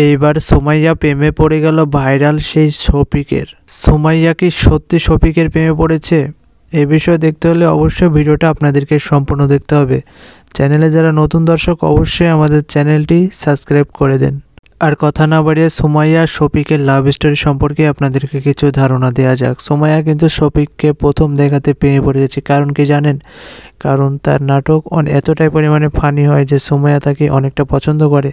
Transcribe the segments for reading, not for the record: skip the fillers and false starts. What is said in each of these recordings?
এইবার সুমাইয়া প্রেমে পড়ে গেল ভাইরাল সেই শফিকের। সুমাইয়া কি সত্যি শফিকের প্রেমে পড়েছে? এই বিষয়ে দেখতে হলে অবশ্যই ভিডিওটা আপনাদেরকে সম্পূর্ণ দেখতে হবে। চ্যানেলে যারা নতুন দর্শক অবশ্যই আমাদের চ্যানেলটি সাবস্ক্রাইব করে দেন। আর কথা না বাড়িয়ে সুমাইয়া শফিকের লাভ স্টোরি সম্পর্কে আপনাদেরকে কিছু ধারণা দেওয়া যাক। সুমাইয়া কিন্তু শফিককে প্রথম দেখাতে প্রেমে পড়ে গেছে। কারণ কি জানেন? কারণ তার নাটক এতটাই পরিমাণে ফানি হয় যে সুমাইয়া তাকে অনেকটা পছন্দ করে।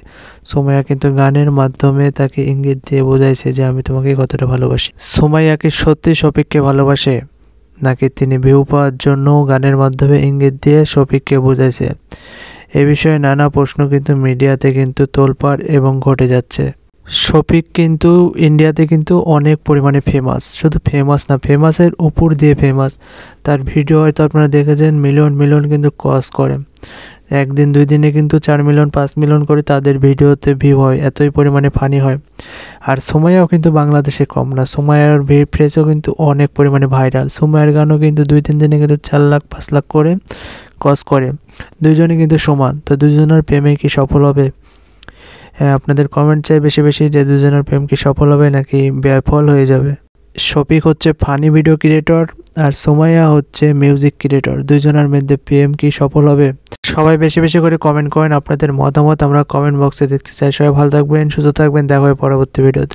সুমাইয়া কিন্তু গানের মাধ্যমে তাকে ইঙ্গিত দিয়ে বোঝাইছে যে আমি তোমাকে কতটা ভালোবাসি। সুমাইয়া কি সত্যি শফিককে ভালোবাসে, নাকি তিনি ভিউ পাওয়ার জন্য গানের মাধ্যমে ইঙ্গিত দিয়ে শফিককে বোঝাইছে? এ বিষয়ে নানা প্রশ্ন কিন্তু মিডিয়াতে কিন্তু তোলপাড় এবং ঘটে যাচ্ছে। শফিক কিন্তু ইন্ডিয়াতে কিন্তু অনেক পরিমাণে ফেমাস, শুধু ফেমাস না, ফেমাসের উপর দিয়ে ফেমাস। তার ভিডিও হয়তো আপনারা দেখেছেন মিলিয়ন মিলিয়ন কিন্তু ক্রস করে। একদিন দুই দিনে কিন্তু 4 মিলিয়ন 5 মিলিয়ন করে তাদের ভিডিওতে ভিউ হয়, এতই পরিমাণে ফানি হয়। আর সুমাইয়াও কিন্তু বাংলাদেশে কম না, সুমাইয়ার ফ্রেজও কিন্তু অনেক পরিমাণে ভাইরাল। সুমাইয়ার গানও কিন্তু 2-3 দিনে কিন্তু 4 লাখ 5 লাখ করে ক্রস করে। দুইজনে কিন্তু সমান। তো দুজনের প্রেমে কি সফল হবে? হ্যাঁ, আপনাদের কমেন্ট চাই বেশি বেশি যে দুজনের প্রেম কি সফল হবে নাকি বিফল হয়ে যাবে। শফিক হচ্ছে ফানি ভিডিও ক্রিয়েটর আর সুমাইয়া হচ্ছে মিউজিক ক্রিয়েটর। দুজনের মধ্যে প্রেম কি সফল হবে? সবাই বেশি বেশি করে কমেন্ট করেন, আপনাদের মতামত আমরা কমেন্ট বক্সে দেখতে চাই। সবাই ভালো থাকবেন, সুস্থ থাকবেন, দেখা হবে পরবর্তী ভিডিওতে।